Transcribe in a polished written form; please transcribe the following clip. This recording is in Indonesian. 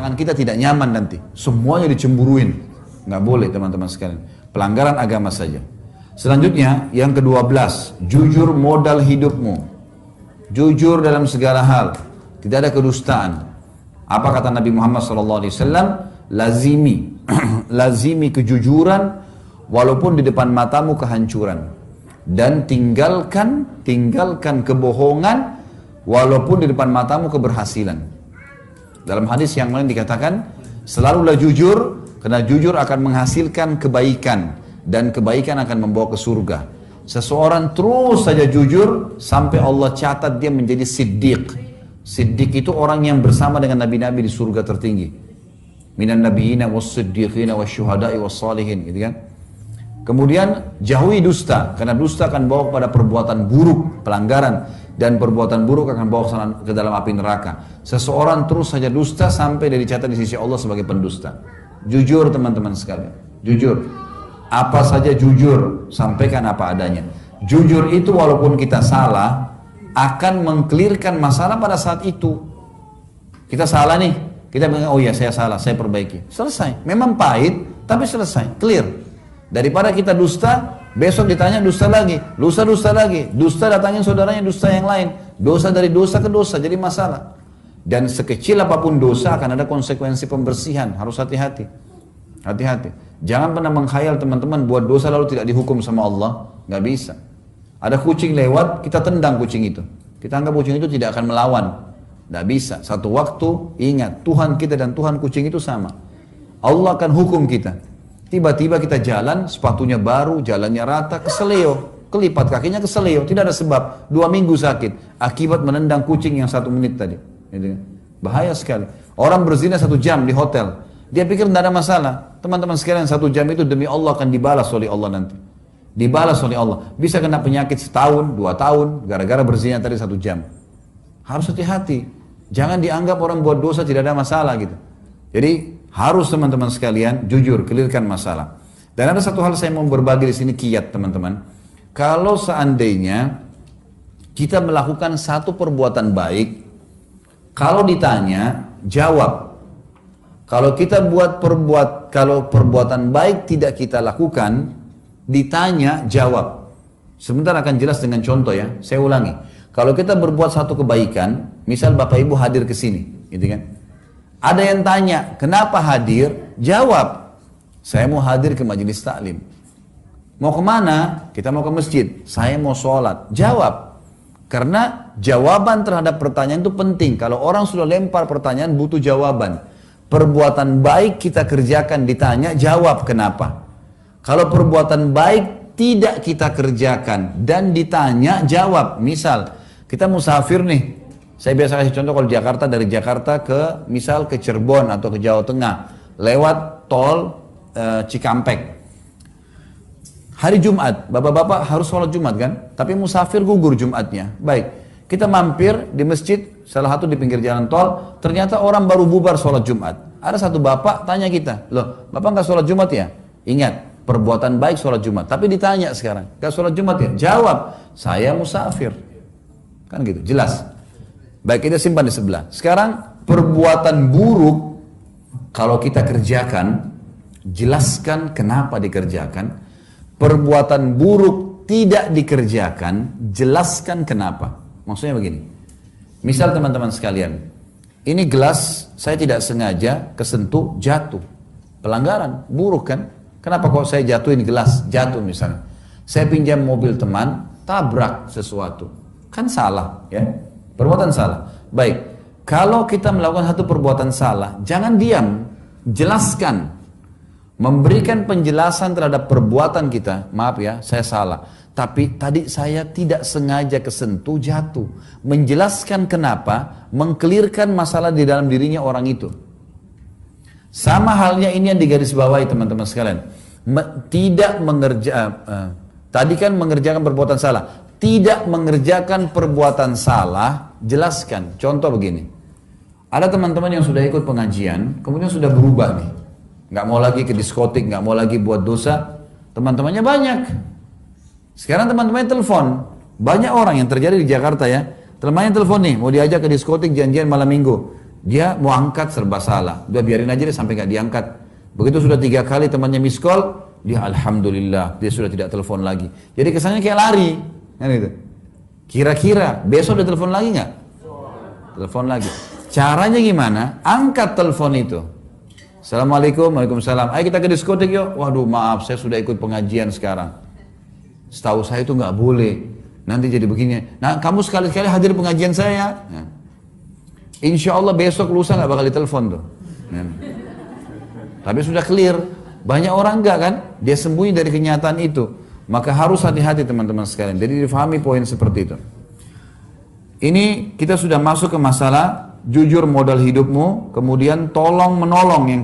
pasangan kita tidak nyaman nanti. Semuanya dicemburuin. Nggak boleh teman-teman sekalian. Pelanggaran agama saja. Selanjutnya, yang ke-12, jujur modal hidupmu. Jujur dalam segala hal. Tidak ada kedustaan. Apa kata Nabi Muhammad SAW? Lazimi. Lazimi kejujuran walaupun di depan matamu kehancuran. Dan tinggalkan kebohongan walaupun di depan matamu keberhasilan. Dalam hadis yang lain dikatakan, selalulah jujur, karena jujur akan menghasilkan kebaikan, dan kebaikan akan membawa ke surga. Seseorang terus saja jujur, sampai Allah catat dia menjadi siddiq. Siddiq itu orang yang bersama dengan nabi-nabi di surga tertinggi. Minan nabiyina was-siddiqina was-syuhada'i was-salihin, gitu kan. Kemudian jauhi dusta, karena dusta akan bawa kepada perbuatan buruk, pelanggaran, dan perbuatan buruk akan bawa ke dalam api neraka. Seseorang terus saja dusta sampai dari dicatat di sisi Allah sebagai pendusta. Jujur teman-teman sekalian, jujur. Apa saja jujur, sampaikan apa adanya. Jujur itu walaupun kita salah, akan mengklirkan masalah pada saat itu. Kita salah nih, kita bilang, oh ya saya salah, saya perbaiki. Selesai, memang pahit, tapi selesai, clear. Daripada kita dusta, besok ditanya dusta lagi, lusa dusta lagi, dusta datangin saudaranya dusta yang lain, dosa dari dosa ke dosa, jadi masalah. Dan sekecil apapun dosa akan ada konsekuensi pembersihan, harus hati-hati. Hati-hati. Jangan pernah menghayal teman-teman buat dosa lalu tidak dihukum sama Allah, nggak bisa. Ada kucing lewat, kita tendang kucing itu. Kita anggap kucing itu tidak akan melawan, nggak bisa. Satu waktu ingat Tuhan kita dan Tuhan kucing itu sama. Allah akan hukum kita. Tiba-tiba kita jalan, sepatunya baru, jalannya rata, keseleo, kelipat kakinya keseleo, tidak ada sebab, 2 minggu sakit, akibat menendang kucing yang 1 menit tadi. Bahaya sekali. Orang berzina 1 jam di hotel, dia pikir tidak ada masalah. Teman-teman sekalian, 1 jam itu demi Allah akan dibalas oleh Allah nanti. Dibalas oleh Allah. Bisa kena penyakit setahun, 2 tahun, gara-gara berzina tadi 1 jam. Harus hati-hati. Jangan dianggap orang buat dosa tidak ada masalah gitu. Jadi harus teman-teman sekalian jujur, clearkan masalah. Dan ada satu hal saya mau berbagi di sini kiat teman-teman. Kalau seandainya kita melakukan satu perbuatan baik, kalau ditanya jawab. Kalau kita kalau perbuatan baik tidak kita lakukan, ditanya jawab. Sebentar akan jelas dengan contoh ya. Saya ulangi. Kalau kita berbuat satu kebaikan, misal Bapak Ibu hadir ke sini, gitu kan? Ada yang tanya, kenapa hadir? Jawab, saya mau hadir ke majelis taklim. Mau kemana? Kita mau ke masjid. Saya mau sholat. Jawab. Karena jawaban terhadap pertanyaan itu penting. Kalau orang sudah lempar pertanyaan, butuh jawaban. Perbuatan baik kita kerjakan, ditanya, jawab kenapa. Kalau perbuatan baik tidak kita kerjakan dan ditanya, jawab. Misal, kita musafir nih. Saya biasa kasih contoh kalau Jakarta, dari Jakarta ke misal ke Cirebon atau ke Jawa Tengah lewat tol Cikampek. Hari Jumat, bapak-bapak harus sholat Jumat kan? Tapi musafir gugur Jumatnya. Baik, kita mampir di masjid, salah satu di pinggir jalan tol, ternyata orang baru bubar sholat Jumat. Ada satu bapak tanya kita, loh bapak nggak sholat Jumat ya? Ingat, perbuatan baik sholat Jumat. Tapi ditanya sekarang, nggak sholat Jumat ya? Jawab, saya musafir. Kan gitu, jelas. Baik, kita simpan di sebelah. Sekarang perbuatan buruk kalau kita kerjakan, jelaskan kenapa dikerjakan. Perbuatan buruk tidak dikerjakan, jelaskan kenapa. Maksudnya begini. Misal teman-teman sekalian, ini gelas saya tidak sengaja kesentuh, jatuh. Pelanggaran, buruk kan? Kenapa kok saya jatuhin gelas, jatuh misalnya. Saya pinjam mobil teman, tabrak sesuatu. Kan salah ya. Perbuatan salah. Baik, kalau kita melakukan satu perbuatan salah, jangan diam, jelaskan. Memberikan penjelasan terhadap perbuatan kita. Maaf ya, saya salah. Tapi tadi saya tidak sengaja kesentuh, jatuh. Menjelaskan kenapa, mengkelirkan masalah di dalam dirinya orang itu. Sama halnya ini yang digarisbawahi teman-teman sekalian. Tadi kan mengerjakan perbuatan salah. Tidak mengerjakan perbuatan salah, jelaskan. Contoh begini, ada teman-teman yang sudah ikut pengajian, kemudian sudah berubah nih, nggak mau lagi ke diskotik, nggak mau lagi buat dosa, teman-temannya banyak. Sekarang teman-temannya telepon, banyak orang yang terjadi di Jakarta ya, temannya telepon nih, mau diajak ke diskotik janjian malam minggu, Dia mau angkat serba salah. Udah biarin aja deh sampai nggak diangkat. Begitu sudah 3 kali temannya miss call, dia alhamdulillah, dia sudah tidak telepon lagi. Jadi kesannya kayak lari. Kan itu. Kira-kira besok dia telepon lagi nggak? Telepon lagi. Caranya gimana? Angkat telepon itu. Assalamualaikum, waalaikumsalam. Ayo kita ke diskotik yuk. Waduh maaf, saya sudah ikut pengajian sekarang. Setahu saya itu nggak boleh. Nanti jadi begini. Nah kamu sekali-sekali hadir pengajian saya. Ya. Insya Allah besok lusa nggak bakal ditelepon tuh. Ya. Tapi sudah clear. Banyak orang enggak kan? Dia sembunyi dari kenyataan itu. Maka harus hati-hati teman-teman sekalian. Jadi difahami poin seperti itu. Ini kita sudah masuk ke masalah jujur modal hidupmu. Kemudian tolong menolong yang